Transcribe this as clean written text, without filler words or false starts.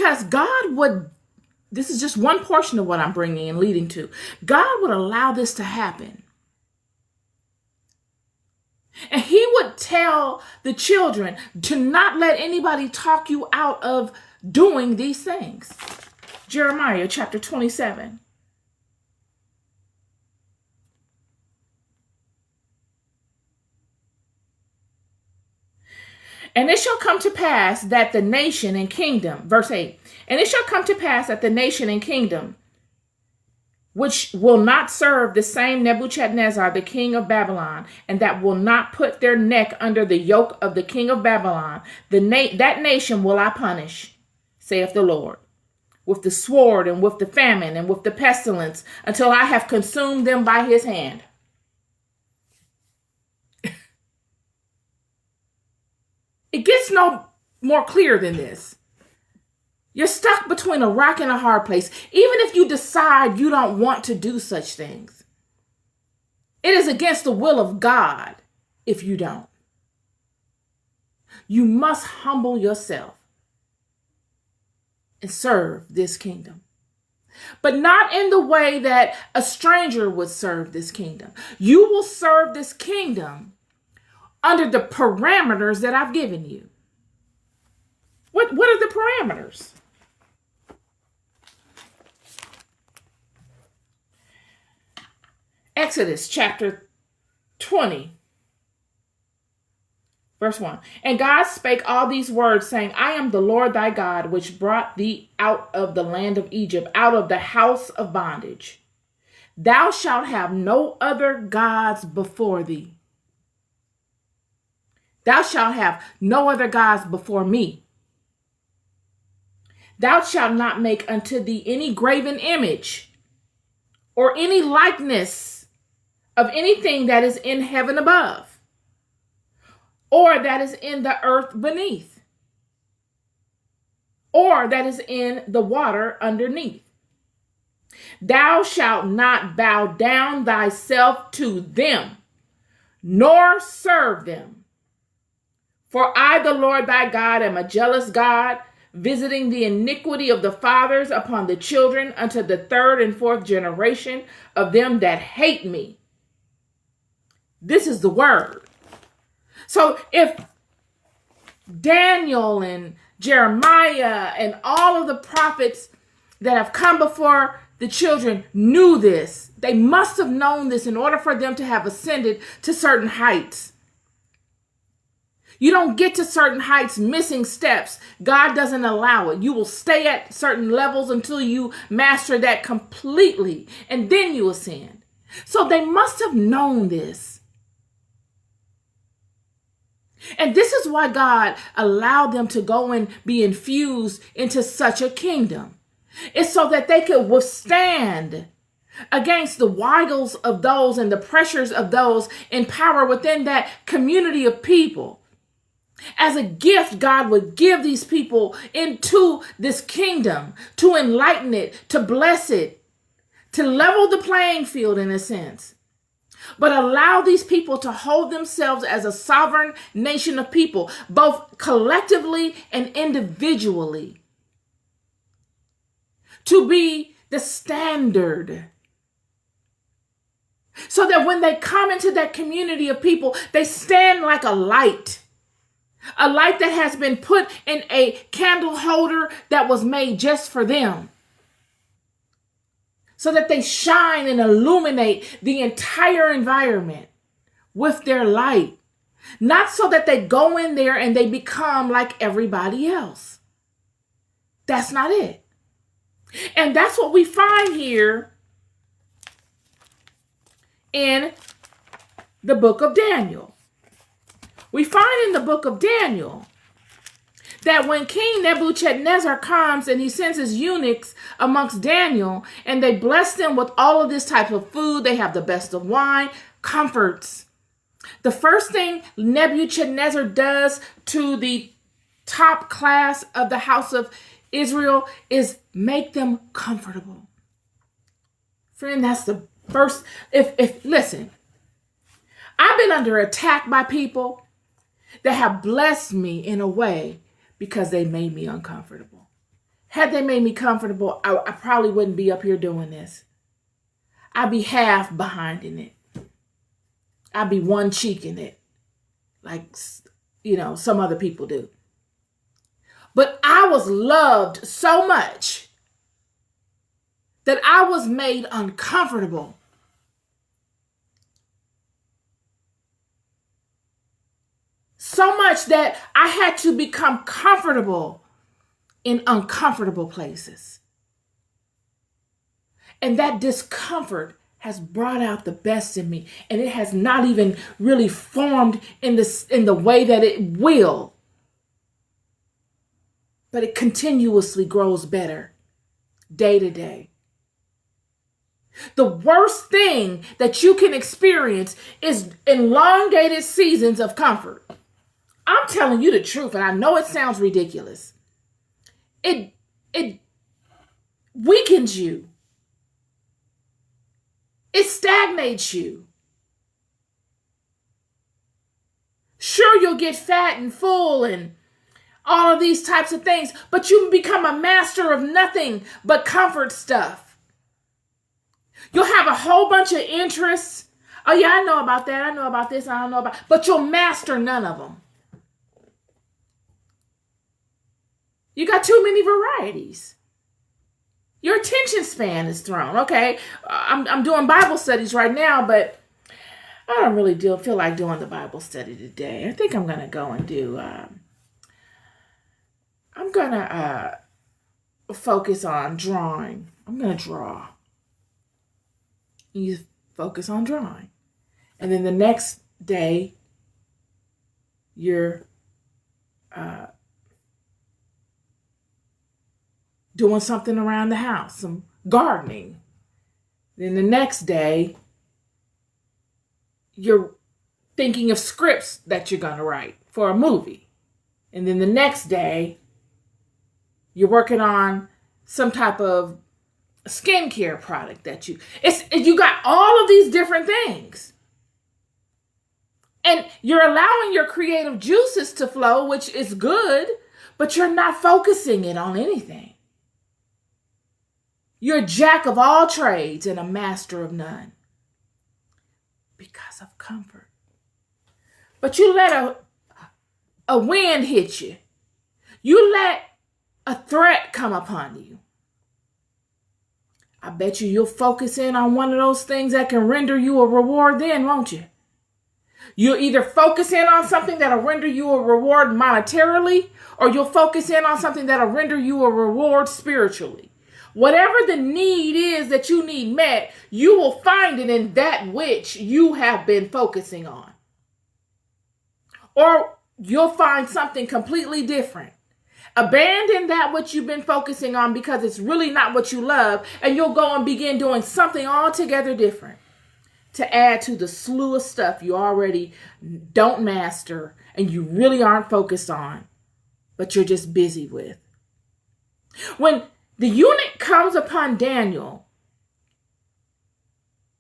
Because this is just one portion of what I'm bringing and leading to. God would allow this to happen. And he would tell the children to not let anybody talk you out of doing these things. Jeremiah chapter 27. And it shall come to pass that the nation and kingdom, verse 8, and it shall come to pass that the nation and kingdom, which will not serve the same Nebuchadnezzar, the king of Babylon, and that will not put their neck under the yoke of the king of Babylon, that nation will I punish, saith the Lord, with the sword and with the famine and with the pestilence, until I have consumed them by his hand. It gets no more clear than this. You're stuck between a rock and a hard place, even if you decide you don't want to do such things. It is against the will of God if you don't. You must humble yourself and serve this kingdom. But not in the way that a stranger would serve this kingdom. You will serve this kingdom under the parameters that I've given you. What are the parameters? Exodus chapter 20, verse 1. And God spake all these words, saying, I am the Lord thy God, which brought thee out of the land of Egypt, out of the house of bondage. Thou shalt have no other gods before thee. Thou shalt have no other gods before me. Thou shalt not make unto thee any graven image or any likeness of anything that is in heaven above, or that is in the earth beneath, or that is in the water underneath. Thou shalt not bow down thyself to them, nor serve them. For I, the Lord thy God, am a jealous God, visiting the iniquity of the fathers upon the children unto the third and fourth generation of them that hate me. This is the word. So if Daniel and Jeremiah and all of the prophets that have come before the children knew this, they must have known this in order for them to have ascended to certain heights. You don't get to certain heights missing steps. God doesn't allow it. You will stay at certain levels until you master that completely, and then you ascend. So they must have known this. And this is why God allowed them to go and be infused into such a kingdom. It's so that they could withstand against the wiles of those and the pressures of those in power within that community of people. As a gift, God would give these people into this kingdom to enlighten it, to bless it, to level the playing field in a sense. But allow these people to hold themselves as a sovereign nation of people, both collectively and individually, to be the standard. So that when they come into that community of people, they stand like a light. A light that has been put in a candle holder that was made just for them. So that they shine and illuminate the entire environment with their light. Not so that they go in there and they become like everybody else. That's not it. And that's what we find here in the book of Daniel. We find in the book of Daniel that when King Nebuchadnezzar comes and he sends his eunuchs amongst Daniel and they bless them with all of this type of food, they have the best of wine, comforts. The first thing Nebuchadnezzar does to the top class of the house of Israel is make them comfortable. Friend, that's the first. Listen, I've been under attack by people that have blessed me in a way because they made me uncomfortable. Had they made me comfortable, I probably wouldn't be up here doing this. I'd be half behind in it. I'd be one cheek in it, like, some other people do. But I was loved so much that I was made uncomfortable. So much that I had to become comfortable in uncomfortable places. And that discomfort has brought out the best in me. And it has not even really formed in the way that it will. But it continuously grows better day to day. The worst thing that you can experience is elongated seasons of comfort. I'm telling you the truth, and I know it sounds ridiculous. It weakens you. It stagnates you. Sure, you'll get fat and full and all of these types of things, but you become a master of nothing but comfort stuff. You'll have a whole bunch of interests. Oh yeah, I know about that. I know about this. I don't know about, but you'll master none of them. You got too many varieties. Your attention span is thrown. Okay, I'm doing Bible studies right now, but I don't really feel like doing the Bible study today. I think I'm going to go and do, I'm going to focus on drawing. I'm going to draw. You focus on drawing. And then the next day, you're doing something around the house, some gardening. Then the next day, you're thinking of scripts that you're going to write for a movie. And then the next day, you're working on some type of skincare product that you got all of these different things. And you're allowing your creative juices to flow, which is good, but you're not focusing it on anything. You're a jack of all trades and a master of none because of comfort. But you let a wind hit you. You let a threat come upon you. I bet you'll focus in on one of those things that can render you a reward then, won't you? You'll either focus in on something that'll render you a reward monetarily, or you'll focus in on something that'll render you a reward spiritually. Whatever the need is that you need met, you will find it in that which you have been focusing on. Or you'll find something completely different. Abandon that which you've been focusing on because it's really not what you love, and you'll go and begin doing something altogether different to add to the slew of stuff you already don't master and you really aren't focused on, but you're just busy with. When the eunuch comes upon Daniel